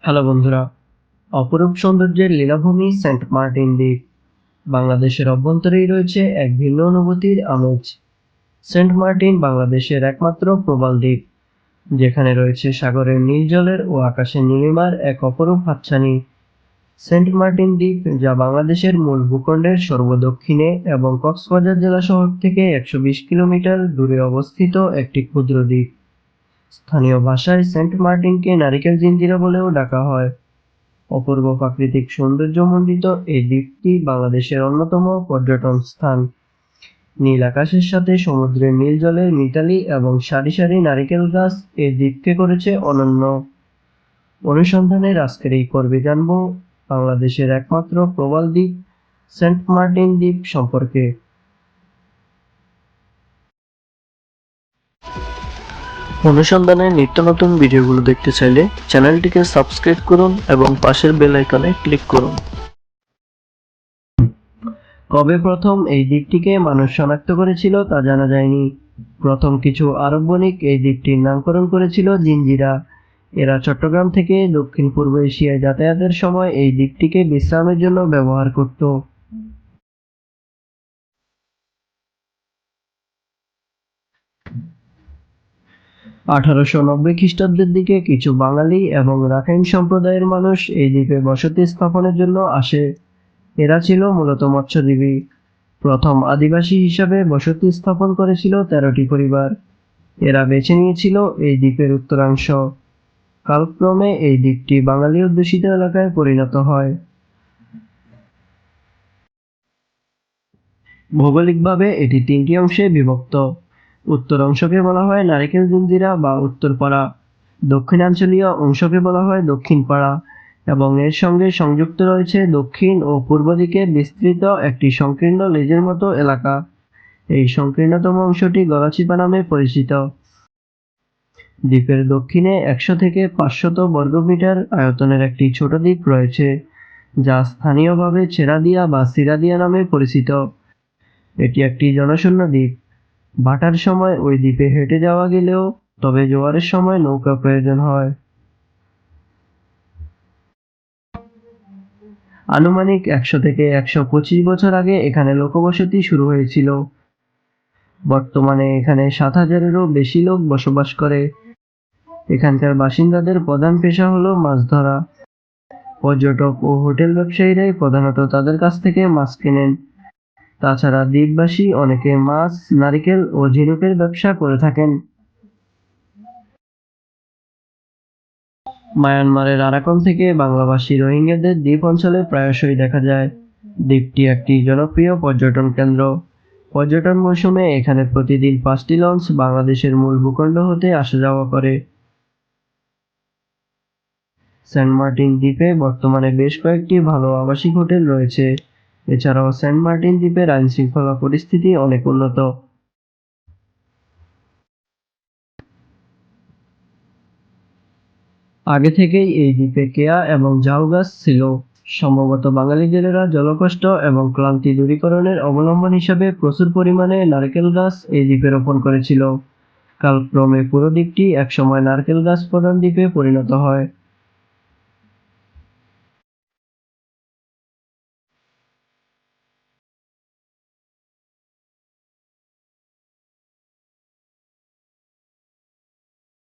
Hello বন্ধুরা, অপরূপ সৌন্দর্যের লীলাভূমি সেন্ট মার্টিন দ্বীপ। বাংলাদেশের অভ্যন্তরেই রয়েছে এক ভিন্ন অনুভূতির আমেজ। সেন্ট মার্টিন বাংলাদেশের একমাত্র প্রবাল দ্বীপ, যেখানে রয়েছে সাগরের নীল জলের ও আকাশের নীলিমার এক অপরূপ হাতছানি। সেন্ট মার্টিন দ্বীপ, যা বাংলাদেশের মূল ভূখণ্ডের সর্বদক্ষিণে এবং কক্সবাজার জেলা শহর থেকে 120 কিলোমিটার দূরে অবস্থিত একটি ক্ষুদ্র দ্বীপ। স্থানীয় ভাষায় সেন্ট মার্টিনকে নারিকেল জিঞ্জিরা বলেও ডাকা হয়। অপূর্ব প্রাকৃতিক সৌন্দর্যমণ্ডিত এই দ্বীপটি বাংলাদেশের অন্যতম পর্যটন স্থান। নীল আকাশের সাথে সমুদ্রের নীল জলের মিতালি এবং সারি সারি নারিকেল গাছ এই দ্বীপকে করেছে অনন্য। অনুসন্ধানের আজকের এই পর্বে জানব বাংলাদেশের একমাত্র প্রবাল দ্বীপ সেন্ট মার্টিন দ্বীপ সম্পর্কে। অনুসন্ধানের নিত্য নতুন ভিডিওগুলো দেখতে চাইলে চ্যানেলটিকে সাবস্ক্রাইব করুন এবং পাশের বেল আইকনে ক্লিক করুন। কবে প্রথম এই দ্বীপটিকে মানুষ শনাক্ত করেছিল তা জানা যায়নি। প্রথম কিছু আরব বণিক এই দ্বীপটির নামকরণ করেছিল জিঞ্জিরা। এরা চট্টগ্রাম থেকে দক্ষিণ পূর্ব এশিয়ায় যাতায়াতের সময় এই দ্বীপটিকে বিশ্রামের জন্য ব্যবহার করত। 1890 খ্রিস্টাব্দের দিকে কিছু বাঙালি এবং রাখাইন সম্প্রদায়ের মানুষ এই দ্বীপে বসতি স্থাপনের জন্য আসে। এরা ছিল মূলত মৎস্যজীবী। প্রথম আদিবাসী হিসাবে বসতি স্থাপন করেছিল 13টি পরিবার। এরা বেছে নিয়েছিল এই দ্বীপের উত্তরাংশ। কালক্রমে এই দ্বীপটি বাঙালি অধ্যুষিত এলাকায় পরিণত হয়। ভৌগোলিকভাবে এটি 3টি অংশে বিভক্ত। উত্তর অংশকে বলা হয় নারিকেল জঞ্জিরা বা উত্তরপাড়া, দক্ষিণাঞ্চলীয় অংশকে বলা হয় দক্ষিণপাড়া এবং এর সঙ্গে সংযুক্ত রয়েছে দক্ষিণ ও পূর্ব দিকে বিস্তৃত একটি সংকীর্ণ লেজের মতো এলাকা। এই সংকীর্ণতম অংশটি গলাচিপা নামে পরিচিত। দ্বীপের দক্ষিণে 100 থেকে 500 বর্গমিটার আয়তনের একটি ছোট দ্বীপ রয়েছে, যা স্থানীয়ভাবে ছেড়াদিয়া বা সিরাদিয়া নামে পরিচিত। এটি একটি জনশূন্য দ্বীপ। ভাটার সময় ওই দ্বীপে হেঁটে যাওয়া গেলেও তবে জোয়ারের সময় নৌকা প্রয়োজন হয়। আনুমানিক 100 থেকে 125 বছর আগে এখানে লোকবসতি শুরু হয়েছিল। বর্তমানে এখানে 7,000-এরও বেশি লোক বসবাস করে। এখানকার বাসিন্দাদের প্রধান পেশা হলো মাছ ধরা। পর্যটক ও হোটেল ব্যবসায়ীরাই প্রধানত তাদের কাছ থেকে মাছ কেনেন। তাছাড়া দ্বীপবাসী অনেকে মাছ, নারিকেল ও ঝিনুকের ব্যবসা করে থাকেন। মায়ানমারের আরাকান থেকে বাংলাভাষী রোহিঙ্গাদের দ্বীপ অঞ্চলে প্রায়শই দেখা যায়। দ্বীপটি একটি জনপ্রিয় পর্যটন কেন্দ্র। পর্যটন মৌসুমে এখানে প্রতিদিন 5টি লঞ্চ বাংলাদেশের মূল ভূখণ্ড হতে আসা যাওয়া করে। সেন্ট মার্টিন দ্বীপে বর্তমানে বেশ কয়েকটি ভালো আবাসিক হোটেল রয়েছে। এছাড়াও সেন্ট মার্টিন দ্বীপের আইনশৃঙ্খলা পরিস্থিতি অনেক উন্নত। আগে থেকেই এই দ্বীপে কেয়া এবং ঝাউ গাছ ছিল। সম্ভবত বাঙালি জেলেরা জলকষ্ট এবং ক্লান্তি দূরীকরণের অবলম্বন হিসাবে প্রচুর পরিমাণে নারকেল গাছ এই দ্বীপে রোপণ করেছিল। কালক্রমে পুরো দ্বীপটি একসময় নারকেল গাছ প্রধান দ্বীপে পরিণত হয়।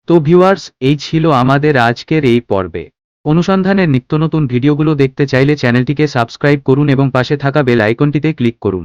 তো ভিউয়ার্স, এই ছিল আমাদের আজকের এই পর্বে। অনুসন্ধানের নিত্যনতুন ভিডিওগুলো দেখতে চাইলে চ্যানেলটিকে সাবস্ক্রাইব করুন এবং পাশে থাকা বেল আইকনটিতে ক্লিক করুন।